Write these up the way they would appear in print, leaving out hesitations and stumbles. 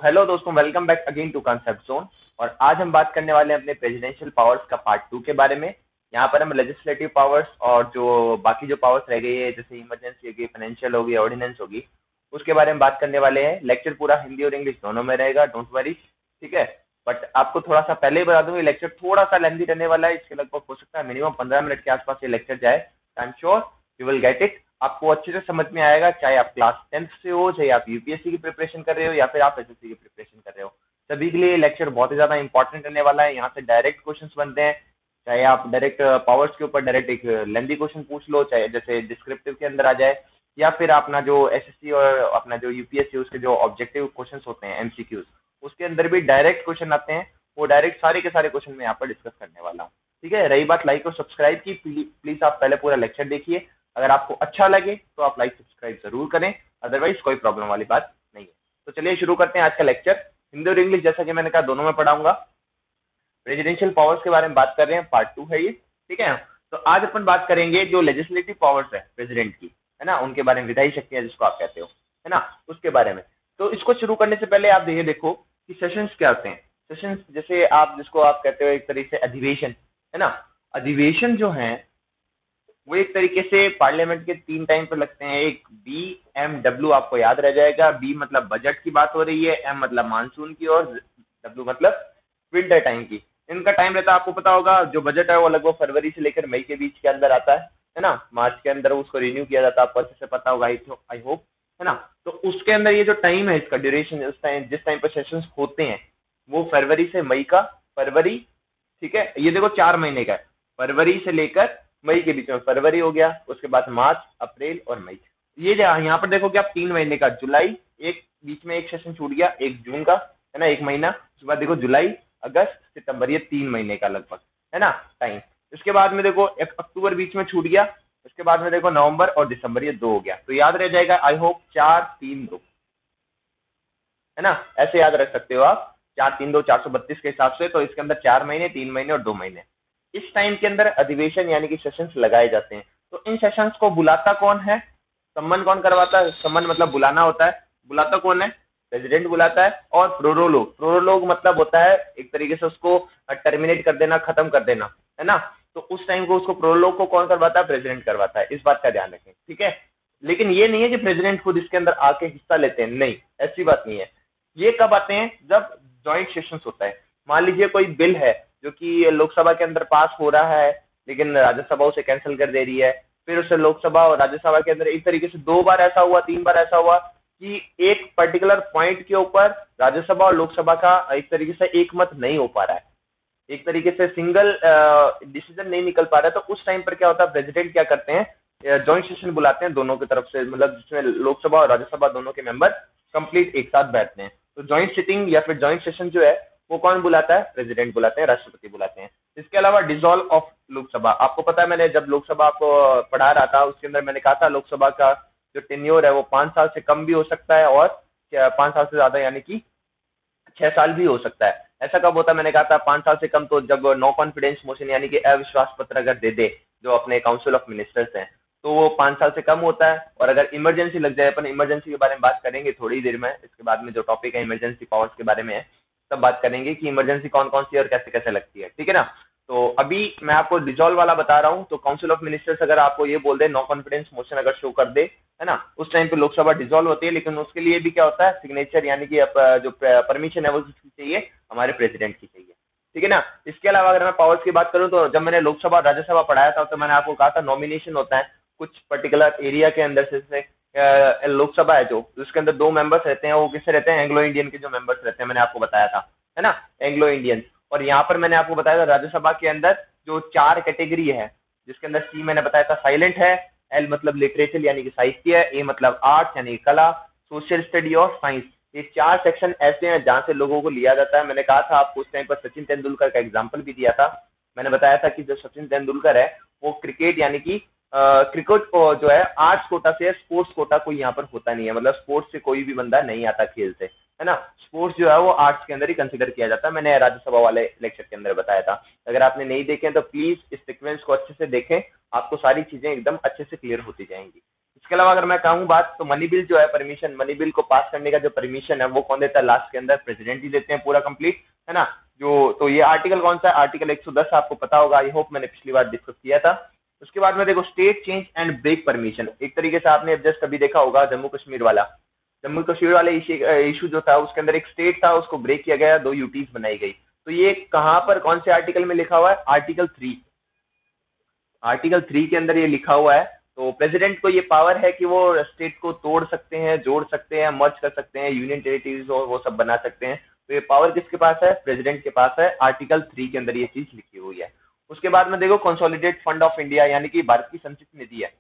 Hello दोस्तों, welcome back again to concept zone. और आज हम बात करने वाले हैं अपने प्रेसिडेंशियल पावर्स का पार्ट 2 के बारे में। यहाँ पर हम लेजिस्लेटिव पावर्स और जो बाकी जो पावर्स रह गई है, जैसे इमरजेंसी होगी, फाइनेंशियल होगी, ऑर्डिनेंस होगी, उसके बारे में बात करने वाले हैं। लेक्चर पूरा हिंदी और इंग्लिश दोनों में रहेगा, डोंट वरी, ठीक है। बट आपको थोड़ा सा पहले ही बता दूं, ये लेक्चर थोड़ा सा लेंथी रहने वाला है। इसके लगभग हो सकता है मिनिमम 15 मिनट के आसपास ये लेक्चर जाए। I am sure you will get it. आपको अच्छे से समझ में आएगा, चाहे आप क्लास 10th से हो, चाहे आप यूपीएससी की प्रिपरेशन कर रहे हो या फिर आप एसएससी की प्रिपरेशन कर रहे हो। सभी के लिए लेक्चर बहुत ही ज्यादा इंपॉर्टेंट रहने वाला है। यहाँ से डायरेक्ट क्वेश्चंस बनते हैं, चाहे आप डायरेक्ट पावर्स के ऊपर डायरेक्ट एक लेंथी क्वेश्चन पूछ लो, चाहे जैसे डिस्क्रिप्टिव के अंदर आ जाए, या फिर अपना जो एसएससी और अपना जो यूपीएससी उसके जो ऑब्जेक्टिव क्वेश्चन होते हैं एमसीक्यूज, उसके अंदर भी डायरेक्ट क्वेश्चन आते हैं। वो डायरेक्ट सारे के सारे क्वेश्चन मैं यहाँ पर डिस्कस करने वाला हूँ, ठीक है। रही बात लाइक और सब्सक्राइब की, प्लीज आप पहले पूरा लेक्चर देखिए। अगर आपको अच्छा लगे तो आप लाइक सब्सक्राइब जरूर करें, अदरवाइज कोई प्रॉब्लम वाली बात नहीं है। तो चलिए शुरू करते हैं आज का लेक्चर। हिंदी और इंग्लिश जैसा कि मैंने कहा दोनों में पढ़ाऊंगा। प्रेसिडेंशियल पावर्स के बारे में बात कर रहे हैं, पार्ट 2 है ये, ठीक है। तो आज अपन बात करेंगे जो लेजिस्लेटिव पावर्स है प्रेसिडेंट की, है ना, उनके बारे में, विधायी शक्तियां जिसको आप कहते हो, है ना, उसके बारे में। तो इसको शुरू करने से पहले आप ये देखो कि सेशंस क्या होते हैं। सेशंस जैसे आप जिसको आप कहते हो एक तरीके से अधिवेशन, है ना। अधिवेशन जो है वो एक तरीके से पार्लियामेंट के 3 टाइम पर लगते हैं। एक BMW आपको याद रह जाएगा। बी मतलब बजट की बात हो रही है, एम मतलब मानसून की, और डब्ल्यू मतलब विंटर टाइम की। इनका टाइम रहता है, आपको पता होगा, जो बजट है वो लगभग फरवरी से लेकर मई के बीच के अंदर आता है ना। मार्च के अंदर उसको रिन्यू किया जाता है, आपको अच्छे से पता होगा, आई होप, है ना। तो उसके अंदर ये जो टाइम है, इसका ड्यूरेशन, उस टाइम जिस टाइम पर सेशंस होते हैं वो फरवरी से मई का, फरवरी, ठीक है, ये देखो 4 महीने का है, फरवरी से लेकर मई के बीच में। फरवरी हो गया, उसके बाद मार्च, अप्रैल और मई। ये यहाँ पर देखो कि आप 3 महीने का, जुलाई, एक बीच में एक सेशन छूट गया, 1 जून का, है ना, 1 महीना। उसके बाद देखो जुलाई, अगस्त, सितंबर, ये 3 महीने का लगभग, है ना, टाइम। इसके बाद में देखो एक अक्टूबर बीच में छूट गया। उसके बाद में देखो नवंबर और दिसंबर, ये 2 हो गया। तो याद रह जाएगा, आई होप, 4 3 2, है ना, ऐसे याद रख सकते हो आप। 4 3 2 432 के हिसाब से। तो इसके अंदर 4 महीने, 3 महीने और 2 महीने, इस टाइम के अंदर अधिवेशन यानी कि सेशंस लगाए जाते हैं। तो इन सेशंस को बुलाता कौन है, सम्मन कौन करवाता है। सम्मन मतलब बुलाना होता है, बुलाता कौन है, प्रेसिडेंट बुलाता है। और प्रोरोलोग, प्रोरोलोग मतलब होता है एक तरीके से उसको टर्मिनेट कर देना, खत्म कर देना, है ना। तो उस टाइम को, उसको प्रोरोलोग को कौन करवाता है, प्रेसिडेंट करवाता है। इस बात का ध्यान रखें, ठीक है। लेकिन ये नहीं है कि प्रेसिडेंट खुद इसके अंदर आके हिस्सा लेते हैं, नहीं, ऐसी बात नहीं है। ये कब आते हैं, जब ज्वाइंट सेशन होता है। मान लीजिए कोई बिल है जो कि लोकसभा के अंदर पास हो रहा है, लेकिन राज्यसभा उसे कैंसिल कर दे रही है। फिर उसे लोकसभा और राज्यसभा के अंदर एक तरीके से 2 बार ऐसा हुआ, 3 बार ऐसा हुआ कि एक पर्टिकुलर पॉइंट के ऊपर राज्यसभा और लोकसभा का एक तरीके से एक मत नहीं हो पा रहा है, एक तरीके से सिंगल डिसीजन नहीं निकल पा रहा है। तो उस टाइम पर क्या होता है, प्रेसिडेंट क्या करते हैं, ज्वाइंट सेशन बुलाते हैं दोनों की तरफ से, मतलब जिसमें लोकसभा और राज्यसभा दोनों के मेंबर कंप्लीट एक साथ बैठते हैं। तो ज्वाइंट सिटिंग या फिर ज्वाइंट सेशन जो है वो कौन बुलाता है, प्रेसिडेंट बुलाते हैं, राष्ट्रपति बुलाते हैं। इसके अलावा डिसॉल्व ऑफ लोकसभा, आपको पता है, मैंने जब लोकसभा आपको पढ़ा रहा था उसके अंदर मैंने कहा था लोकसभा का जो टेन्योर है वो 5 साल से कम भी हो सकता है, और 5 साल से ज्यादा यानी कि 6 साल भी हो सकता है। ऐसा कब होता है, मैंने कहा था 5 साल से कम तो जब नो कॉन्फिडेंस मोशन यानी कि अविश्वास पत्र अगर दे दे जो अपने काउंसिल ऑफ मिनिस्टर्स हैं, तो वो 5 साल से कम होता है। और अगर इमरजेंसी लग जाए, अपन इमरजेंसी के बारे में बात करेंगे थोड़ी देर में, इसके बाद में जो टॉपिक है इमरजेंसी पावर्स के बारे में है, तब बात करेंगे कि इमरजेंसी कौन कौन सी और कैसे कैसे लगती है, ठीक है ना। तो अभी मैं आपको डिसॉल्व वाला बता रहा हूँ। तो काउंसिल ऑफ मिनिस्टर्स अगर आपको ये बोल दे, नो कॉन्फिडेंस मोशन अगर शो कर दे, है ना, उस टाइम पे लोकसभा डिसॉल्व होती है। लेकिन उसके लिए भी क्या होता है, सिग्नेचर यानी कि जो परमिशन है वो किसकी चाहिए, हमारे प्रेसिडेंट की चाहिए, ठीक है ना। इसके अलावा अगर मैं पावर्स की बात करूं, तो जब मैंने लोकसभा और राज्यसभा पढ़ाया था तो मैंने आपको कहा था नॉमिनेशन होता है कुछ पर्टिकुलर एरिया के अंदर से। लोकसभा है जो, उसके अंदर 2 मेंबर्स रहते हैं, वो किससे रहते हैं, एंग्लो इंडियन के जो मेंबर्स रहते हैं, मैंने आपको बताया था, है ना, एंग्लो इंडियन। और यहाँ पर मैंने आपको बताया था राज्यसभा के अंदर जो 4 कैटेगरी है, जिसके अंदर सी मैंने बताया था साइलेंट है, एल मतलब लिटरेचर यानी कि साहित्य है, ए मतलब आर्ट्स यानी कला, सोशल स्टडी और साइंस। ये 4 सेक्शन ऐसे हैं जहां से लोगों को लिया जाता है। मैंने कहा था आपको उस टाइम पर सचिन तेंदुलकर का एग्जाम्पल भी दिया था। मैंने बताया था कि जो सचिन तेंदुलकर है वो क्रिकेट यानी कि क्रिकेट जो है आर्ट्स कोटा से, स्पोर्ट्स कोटा कोई यहाँ पर होता नहीं है, मतलब स्पोर्ट्स से कोई भी बंदा नहीं आता खेल से, है ना। स्पोर्ट्स जो है वो आर्ट्स के अंदर ही कंसिडर किया जाता है। मैंने राज्यसभा वाले लेक्चर के अंदर बताया था। अगर आपने नहीं देखे तो प्लीज इस सीक्वेंस को अच्छे से देखें, आपको सारी चीजें एकदम अच्छे से क्लियर होती जाएंगी। उसके अलावा अगर मैं कहूँ बात, तो मनी बिल जो है परमिशन, मनी बिल को पास करने का जो परमिशन है वो कौन देता है? लास्ट के अंदर प्रेसिडेंट ही देते हैं पूरा कंप्लीट, है ना। जो तो ये आर्टिकल कौन सा है? आर्टिकल 110 आपको पता होगा, आई होप मैंने पिछली बार डिस्कस किया था। उसके बाद में देखो state change and break permission, एक तरीके से आपने जस्ट अभी देखा होगा जम्मू कश्मीर वाला, जम्मू कश्मीर वाले इशू जो था उसके अंदर एक स्टेट था उसको ब्रेक किया गया, 2 यूटीज बनाई गई। तो ये कहां पर कौन से आर्टिकल में लिखा हुआ है? आर्टिकल 3, आर्टिकल 3 के अंदर ये लिखा हुआ है। तो प्रेसिडेंट को ये पावर है कि वो स्टेट को तोड़ सकते हैं, जोड़ सकते हैं, मर्ज कर सकते हैं, यूनियन टेरिटरीज और वो सब बना सकते हैं। तो ये पावर किसके पास है? प्रेसिडेंट के पास है। आर्टिकल 3 के अंदर ये चीज लिखी हुई है। उसके बाद में देखो कंसोलिडेट फंड ऑफ इंडिया, यानी कि भारत की संचित निधि है,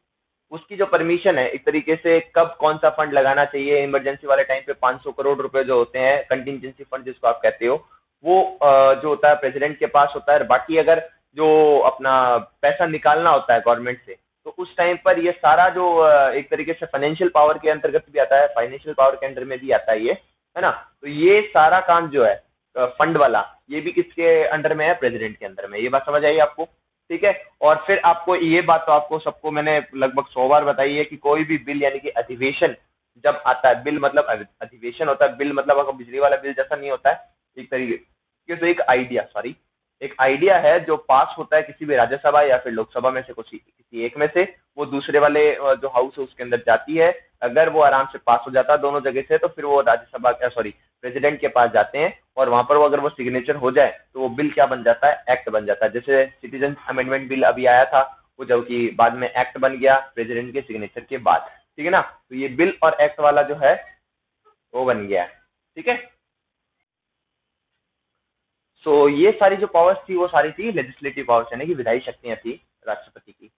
उसकी जो परमिशन है एक तरीके से कब कौन सा फंड लगाना चाहिए, इमरजेंसी वाले टाइम पे 500 करोड़ रुपए जो होते हैं कंटिजेंसी फंड जिसको आप कहते हो, वो जो होता है प्रेसिडेंट के पास होता है। बाकी अगर जो अपना पैसा निकालना होता है गवर्नमेंट से, तो उस टाइम पर ये सारा जो एक तरीके से फाइनेंशियल पावर के अंतर्गत भी आता है, फाइनेंशियल पावर के अंडर में भी आता है ये, है ना। तो ये सारा काम जो है फंड वाला, ये भी किसके अंडर में है? प्रेसिडेंट के अंदर में। ये बात समझ आई आपको? ठीक है। और फिर आपको ये बात तो आपको सबको मैंने लगभग 100 बार बताई है कि कोई भी बिल यानी कि अधिवेशन जब आता है, बिल मतलब अधिवेशन होता है, बिल मतलब अगर बिजली वाला बिल जैसा नहीं होता है, एक तरीके से एक आइडिया, सॉरी, एक आइडिया है जो पास होता है किसी भी राज्यसभा या फिर लोकसभा में से किसी एक में से, वो दूसरे वाले जो हाउस है उसके अंदर जाती है। अगर वो आराम से पास हो जाता है दोनों जगह से, तो फिर वो राज्यसभा सॉरी प्रेसिडेंट के पास जाते हैं, और वहां पर वो अगर वो सिग्नेचर हो जाए तो वो बिल क्या बन जाता है? एक्ट बन जाता है। जैसे सिटीजन अमेंडमेंट बिल अभी आया था, वो जब कि बाद में एक्ट बन गया प्रेसिडेंट के सिग्नेचर के बाद, ठीक है ना। तो ये बिल और एक्ट वाला जो है वो बन गया है, ठीक है। सो ये सारी जो पावर्स थी वो सारी थी लेजिस्लेटिव पावर्स, यानी कि विधायी शक्तियां थी राष्ट्रपति की।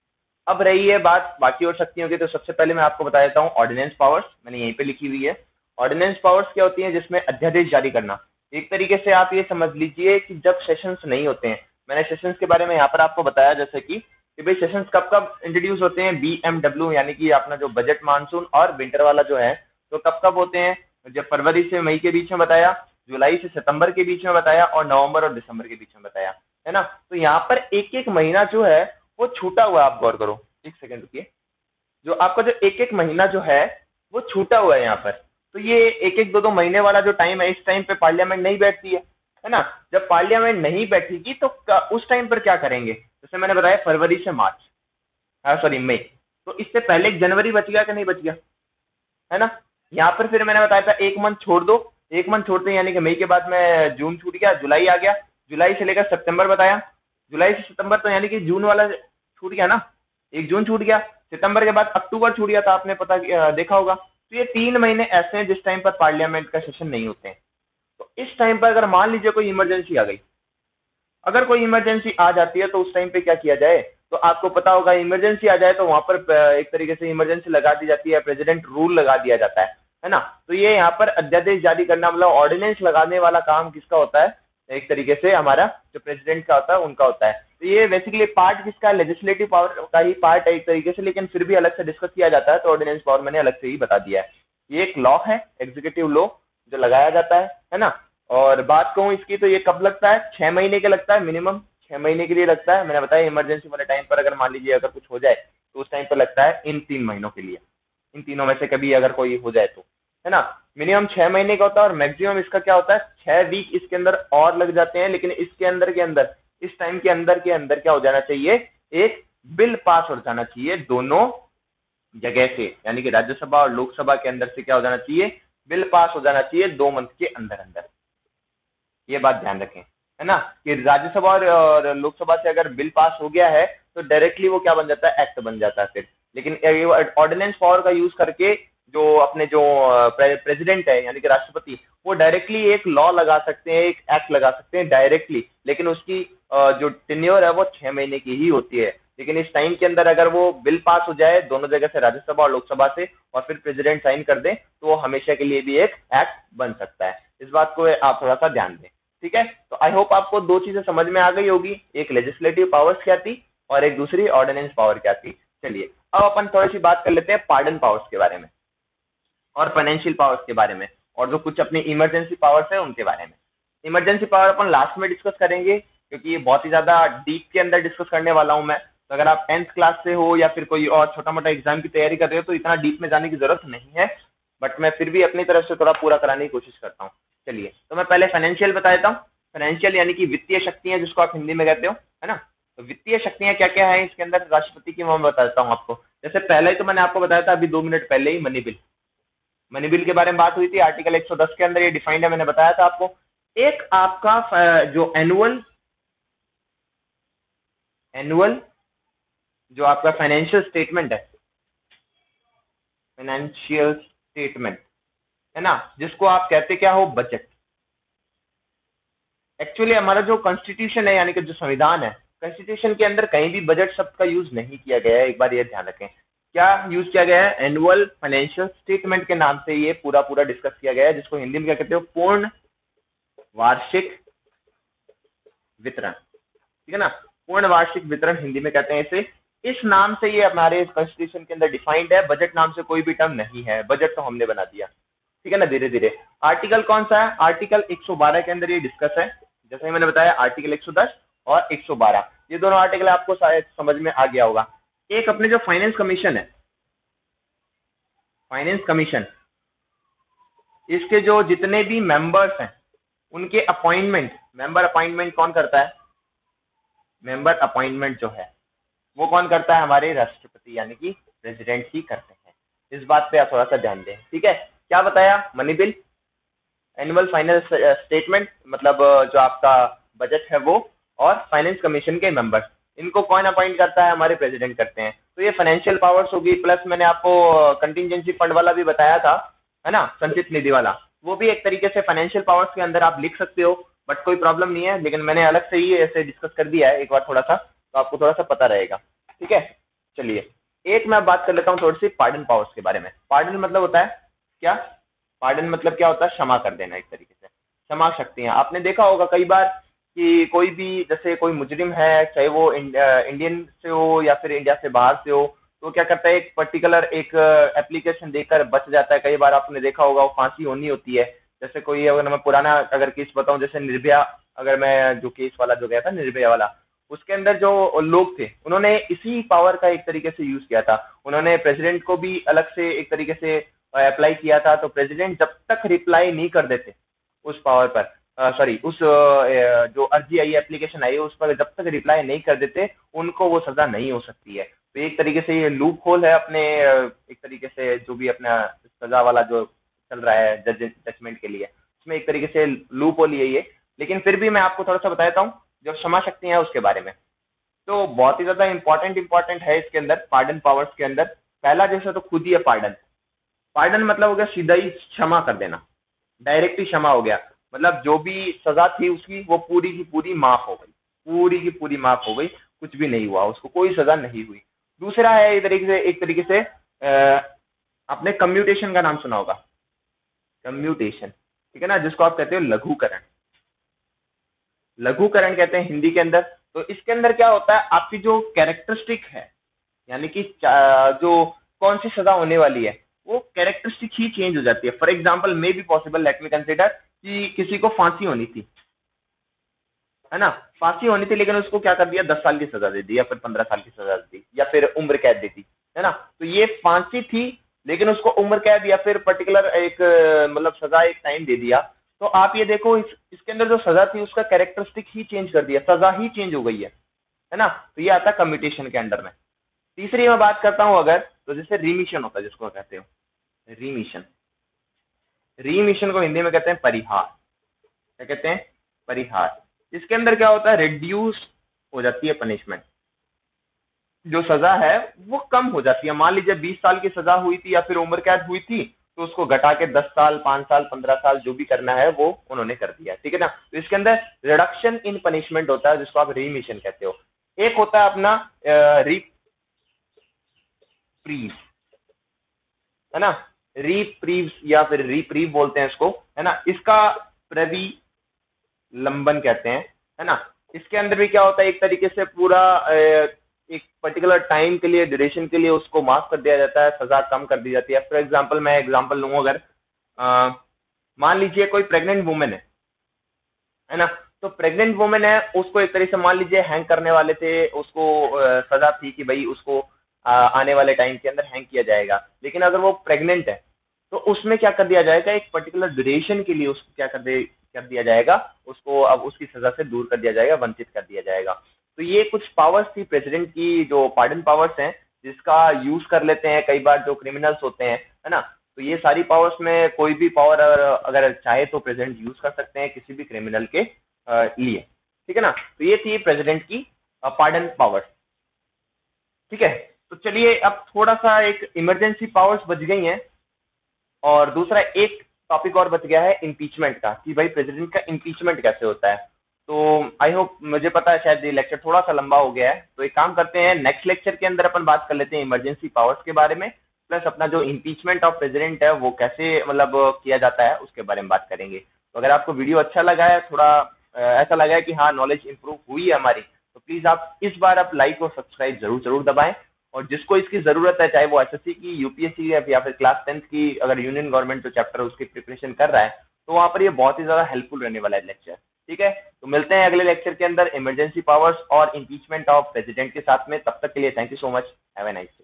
अब रही है बात बाकी और शक्तियों की, तो सबसे पहले मैं आपको बता देता हूँ ऑर्डिनेंस पावर्स, मैंने यहीं पे लिखी हुई है। ऑर्डिनेंस पावर्स क्या होती है? जिसमें अध्यादेश जारी करना। एक तरीके से आप ये समझ लीजिए कि जब सेशंस नहीं होते हैं, मैंने सेशंस के बारे में यहाँ पर आपको बताया जैसे कि भाई सेशंस कब कब इंट्रोड्यूस होते हैं? BMW यानी कि अपना जो बजट मानसून और विंटर वाला जो है, तो कब कब होते हैं? जब फरवरी से मई के बीच में बताया, जुलाई से सितंबर के बीच में बताया, और नवंबर और दिसंबर के बीच में बताया, है ना। तो यहाँ पर एक एक महीना जो है वो छूटा हुआ है, आप गौर करो, एक सेकंड रुकिए। जो आपका जो एक एक महीना जो है वो छूटा हुआ है यहाँ पर। तो ये एक एक दो दो महीने वाला जो टाइम है, इस टाइम पे पार्लियामेंट नहीं बैठती है ना। जब पार्लियामेंट नहीं बैठेगी तो उस टाइम पर क्या करेंगे? जैसे मैंने बताया फरवरी से मार्च, सॉरी मई, तो इससे पहले एक जनवरी बच गया कि नहीं बच गया, है ना। यहाँ पर फिर मैंने बताया था एक मंथ छोड़ दो, एक मंथ छोड़ते हैं, यानी कि मई के बाद में जून छूट गया, जुलाई आ गया, जुलाई से लेकर सितंबर बताया, जुलाई से सितंबर तो यानी कि जून वाला छूट गया ना, 1 जून छूट गया, सितंबर के बाद अक्टूबर छूट गया था, आपने पता देखा होगा। तो ये 3 महीने ऐसे हैं जिस टाइम पर पार्लियामेंट का सेशन नहीं होते हैं। तो इस टाइम पर अगर मान लीजिए कोई इमरजेंसी आ गई, अगर कोई इमरजेंसी आ जाती है तो उस टाइम पे क्या किया जाए? तो आपको पता होगा इमरजेंसी आ जाए तो वहां पर एक तरीके से इमरजेंसी लगा दी जाती है, प्रेसिडेंट रूल लगा दिया जाता है ना। तो ये यहाँ पर अध्यादेश जारी करना मतलब ऑर्डिनेंस लगाने वाला काम किसका होता है? एक तरीके से हमारा जो प्रेसिडेंट का होता है उनका होता है। तो ये बेसिकली पार्ट किसका? लेजिस्लेटिव पावर का ही पार्ट है एक तरीके से, लेकिन फिर भी अलग से डिस्कस किया जाता है। तो ऑर्डिनेंस पावर मैंने अलग से ही बता दिया है। ये एक लॉ है, एग्जीक्यूटिव लॉ जो लगाया जाता है ना। और बात कहूँ इसकी तो ये कब लगता है? 6 महीने के लगता है, मिनिमम 6 महीने के लिए लगता है। मैंने बताया इमरजेंसी वाले टाइम पर अगर मान लीजिए अगर कुछ हो जाए तो उस टाइम पर लगता है इन 3 महीनों के लिए, इन तीनों में से कभी अगर कोई हो जाए तो, है ना। मिनिमम 6 महीने का होता है और मैक्सिमम इसका क्या होता है? 6 वीक इसके अंदर और लग जाते हैं। लेकिन इसके अंदर के अंदर, इस टाइम के अंदर क्या हो जाना चाहिए? एक बिल पास हो जाना चाहिए दोनों जगह से, यानी कि राज्यसभा और लोकसभा के अंदर से क्या हो जाना चाहिए? बिल पास हो जाना चाहिए 2 मंथ के अंदर अंदर। ये बात ध्यान रखें, है ना, कि राज्यसभा और लोकसभा से अगर बिल पास हो गया है तो डायरेक्टली वो क्या बन जाता है? एक्ट बन जाता है फिर। लेकिन ऑर्डिनेंस पावर का यूज करके जो अपने जो प्रेसिडेंट है यानी कि राष्ट्रपति, वो डायरेक्टली एक लॉ लगा सकते हैं, एक एक्ट लगा सकते हैं डायरेक्टली। लेकिन उसकी जो टेन्योर है वो 6 महीने की ही होती है। लेकिन इस टाइम के अंदर अगर वो बिल पास हो जाए दोनों जगह से, राज्यसभा और लोकसभा से, और फिर प्रेसिडेंट साइन कर दे, तो वो हमेशा के लिए भी एक एक्ट बन सकता है। इस बात को आप थोड़ा सा ध्यान दें, ठीक है। तो आई होप आपको 2 चीजें समझ में आ गई होगी, एक लेजिस्लेटिव पावर्स क्या थी और एक दूसरी ऑर्डिनेंस पावर क्या थी। चलिए अब अपन थोड़ी सी बात कर लेते हैं पार्डन पावर्स के बारे में और फाइनेंशियल पावर्स के बारे में, और जो कुछ अपनी इमरजेंसी पावर्स है उनके बारे में। इमरजेंसी पावर अपन लास्ट में डिस्कस करेंगे क्योंकि ये बहुत ही ज्यादा डीप के अंदर डिस्कस करने वाला हूं मैं। तो तो अगर आप 10th क्लास से हो या फिर कोई और छोटा मोटा एग्जाम की तैयारी कर रहे हो तो इतना डीप में जाने की जरूरत नहीं है, बट मैं फिर भी अपनी तरफ से थोड़ा पूरा कराने की कोशिश करता हूँ। चलिए, तो मैं पहले फाइनेंशियल बता देता हूँ। फाइनेंशियल यानी कि वित्तीय शक्तियां, जिसको आप हिंदी में कहते हो, है ना। तो वित्तीय शक्तियां क्या क्या है इसके अंदर, राष्ट्रपति की मैं बता देता हूँ आपको। जैसे पहले ही तो मैंने आपको बताया था अभी 2 मिनट पहले ही, मनी बिल। मनी बिल के बारे में बात हुई थी, आर्टिकल 110 के अंदर ये डिफाइंड है, मैंने बताया था आपको। एक आपका जो एनुअल एनुअल जो आपका फाइनेंशियल स्टेटमेंट है, फाइनेंशियल स्टेटमेंट, है ना, जिसको आप कहते क्या हो, बजट। एक्चुअली हमारा जो कॉन्स्टिट्यूशन है, यानी कि जो संविधान है, कॉन्स्टिट्यूशन के अंदर कहीं भी बजट शब्द का यूज नहीं किया गया है, एक बार ये ध्यान रखें। क्या यूज किया गया है, एनुअल फाइनेंशियल स्टेटमेंट के नाम से ये पूरा पूरा डिस्कस किया गया है, जिसको हिंदी में क्या कहते हो, पूर्ण वार्षिक वितरण, ठीक है ना। पूर्ण वार्षिक वितरण हिंदी में कहते हैं इसे। इस नाम से ये हमारे कॉन्स्टिट्यूशन के अंदर डिफाइंड है, बजट नाम से कोई भी टर्म नहीं है, बजट तो हमने बना दिया, ठीक है ना, धीरे धीरे। आर्टिकल कौन सा है, आर्टिकल 112 के अंदर ये डिस्कस है, जैसे मैंने बताया आर्टिकल 110 और 112, ये दोनों आर्टिकल आपको शायद समझ में आ गया होगा। एक अपने जो फाइनेंस कमीशन है, फाइनेंस कमीशन, इसके जो जितने भी मेंबर्स हैं उनके अपॉइंटमेंट, मेंबर अपॉइंटमेंट कौन करता है, मेंबर अपॉइंटमेंट जो है वो कौन करता है, हमारे राष्ट्रपति यानी कि प्रेसिडेंट ही करते हैं। इस बात पे आप थोड़ा सा ध्यान दें, ठीक है। क्या बताया, money bill, annual finance statement मतलब जो आपका बजट है वो, और फाइनेंस कमीशन के मेंबर्स, इनको कौन अपॉइंट करता है, हमारे प्रेसिडेंट करते हैं। तो ये फाइनेंशियल पावर्स होगी। प्लस मैंने आपको कंटिजेंसी फंड वाला भी बताया था, है ना, संचित निधि वाला, वो भी एक तरीके से फाइनेंशियल पावर्स के अंदर आप लिख सकते हो, बट कोई प्रॉब्लम नहीं है, लेकिन मैंने अलग से ही ऐसे डिस्कस कर दिया है एक बार थोड़ा सा, तो आपको थोड़ा सा पता रहेगा, ठीक है। चलिए, एक मैं बात कर लेता हूँ थोड़ी सी पार्डन पावर्स के बारे में। पार्डन मतलब होता है क्या, पार्डन मतलब क्या होता है, क्षमा कर देना, एक तरीके से क्षमा शक्तियां। आपने देखा होगा कई बार कि कोई भी, जैसे कोई मुजरिम है, चाहे वो इंडियन से हो या फिर इंडिया से बाहर से हो, तो क्या करता है, एक पर्टिकुलर एक एप्लीकेशन देकर बच जाता है। कई बार आपने देखा होगा वो फांसी होनी होती है। जैसे कोई, अगर मैं पुराना अगर केस बताऊं, जैसे निर्भया, अगर मैं जो केस वाला जो गया था निर्भया वाला, उसके अंदर जो लोग थे उन्होंने इसी पावर का एक तरीके से यूज किया था। उन्होंने प्रेसिडेंट को भी अलग से एक तरीके से अप्लाई किया था, तो प्रेसिडेंट जब तक रिप्लाई नहीं कर देते उस पावर पर, सॉरी उस जो अर्जी आई, एप्लीकेशन आई है, उस पर जब तक रिप्लाई नहीं कर देते, उनको वो सजा नहीं हो सकती है। तो एक तरीके से ये लूप होल है अपने, एक तरीके से जो भी अपना सजा वाला जो चल रहा है जजमेंट के लिए, उसमें एक तरीके से लूप होल यही है। लेकिन फिर भी मैं आपको थोड़ा सा बता देता हूँ जो क्षमा शक्ति है उसके बारे में। तो बहुत ही ज्यादा इंपॉर्टेंट है इसके अंदर, पार्डन पावर्स के अंदर। पहला जैसा तो खुद ही है पार्डन। पार्डन मतलब हो गया सीधा ही क्षमा कर देना, डायरेक्ट ही क्षमा हो गया, मतलब जो भी सजा थी उसकी वो पूरी की पूरी माफ हो गई, पूरी की पूरी माफ हो गई, कुछ भी नहीं हुआ, उसको कोई सजा नहीं हुई। दूसरा है एक तरीके से आपने कम्यूटेशन का नाम सुना होगा, कम्यूटेशन, ठीक है ना, जिसको आप कहते हो लघुकरण, लघुकरण कहते हैं हिंदी के अंदर। तो इसके अंदर क्या होता है, आपकी जो कैरेक्टरिस्टिक है, यानी कि जो कौन सी सजा होने वाली है, वो कैरेक्टरिस्टिक ही चेंज हो जाती है। For example may be possible, let me consider, कि किसी को फांसी होनी थी, है ना, फांसी होनी थी, लेकिन उसको क्या कर दिया, 10 साल की सजा दे दी, या फिर 15 साल की सजा दे दी, या फिर उम्र कैद दे दी, है ना। तो ये फांसी थी, लेकिन उसको उम्र कैद या फिर पर्टिकुलर एक मतलब सजा एक टाइम दे दिया। तो आप ये देखो, इसके अंदर जो सजा थी उसका कैरेक्टरिस्टिक ही चेंज कर दिया, सजा ही चेंज हो गई है ना। तो ये आता है कम्यूटेशन के अंडर में। तीसरी मैं बात करता हूं अगर, तो जैसे रिमिशन होता है, जिसको कहते हो रिमिशन, रिमिशन को हिंदी में कहते हैं परिहार। क्या कहते हैं, परिहार। इसके अंदर क्या होता है, रिड्यूस हो जाती है पनिशमेंट, जो सजा है वो कम हो जाती है। मान लीजिए 20 साल की सजा हुई थी या फिर उम्र कैद हुई थी, तो उसको घटा के 10 साल, 5 साल, 15 साल जो भी करना है वो उन्होंने कर दिया, ठीक है ना। तो इसके अंदर रिडक्शन इन पनिशमेंट होता है, जिसको आप रिमिशन कहते हो। एक होता है अपना रिप्रीव, है ना, रिप्रीव या फिर रिप्रीव बोलते हैं इसको, है ना। इसका लंबन कहते हैं, है ना। इसके अंदर भी क्या होता है, एक तरीके से पूरा एक पर्टिकुलर टाइम के लिए, ड्यूरेशन के लिए उसको माफ कर दिया जाता है, सजा कम कर दी जाती है। फॉर एग्जांपल, मैं एग्जांपल लूंगा, अगर मान लीजिए कोई प्रेग्नेंट वुमेन है ना, तो प्रेग्नेंट वुमेन है, उसको एक तरीके से मान लीजिए हैंग करने वाले थे, उसको सजा थी कि भाई उसको आने वाले टाइम के अंदर हैंग किया जाएगा। लेकिन अगर वो प्रेग्नेंट है तो उसमें क्या कर दिया जाएगा, एक पर्टिकुलर ड्यूरेशन के लिए उसको कर दिया जाएगा, उसको अब उसकी सजा से दूर कर दिया जाएगा, वंचित कर दिया जाएगा। तो ये कुछ पावर्स थी प्रेसिडेंट की, जो पार्डन पावर्स हैं, जिसका यूज कर लेते हैं कई बार जो क्रिमिनल्स होते हैं, है ना। तो ये सारी पावर्स में कोई भी पावर अगर चाहे तो प्रेसिडेंट यूज कर सकते हैं किसी भी क्रिमिनल के लिए, ठीक है ना। तो ये थी प्रेसिडेंट की पार्डन पावर्स, ठीक है। तो चलिए अब थोड़ा सा एक इमरजेंसी पावर्स बच गई हैं, और दूसरा एक टॉपिक और बच गया है इम्पीचमेंट का, कि भाई प्रेसिडेंट का इम्पीचमेंट कैसे होता है। तो आई होप, मुझे पता है शायद ये लेक्चर थोड़ा सा लंबा हो गया है, तो एक काम करते हैं, नेक्स्ट लेक्चर के अंदर अपन बात कर लेते हैं इमरजेंसी पावर्स के बारे में, प्लस अपना जो इम्पीचमेंट ऑफ प्रेसिडेंट है वो कैसे मतलब किया जाता है उसके बारे में बात करेंगे। तो अगर आपको वीडियो अच्छा लगा है, थोड़ा ऐसा लगा है कि हाँ नॉलेज इंप्रूव हुई है हमारी, तो प्लीज आप इस बार आप लाइक और सब्सक्राइब जरूर जरूर दबाएं। और जिसको इसकी जरूरत है, चाहे वो एसएससी की, यूपीएससी या फिर क्लास 10th की, अगर यूनियन गवर्नमेंट जो चैप्टर है उसकी प्रिपरेशन कर रहा है, तो वहां पर ये बहुत ही ज्यादा हेल्पफुल रहने वाला है लेक्चर, ठीक है। तो मिलते हैं अगले लेक्चर के अंदर इमरजेंसी पावर्स और इम्पीचमेंट ऑफ प्रेसिडेंट के साथ में। तब तक के लिए thank you so much, have a nice day.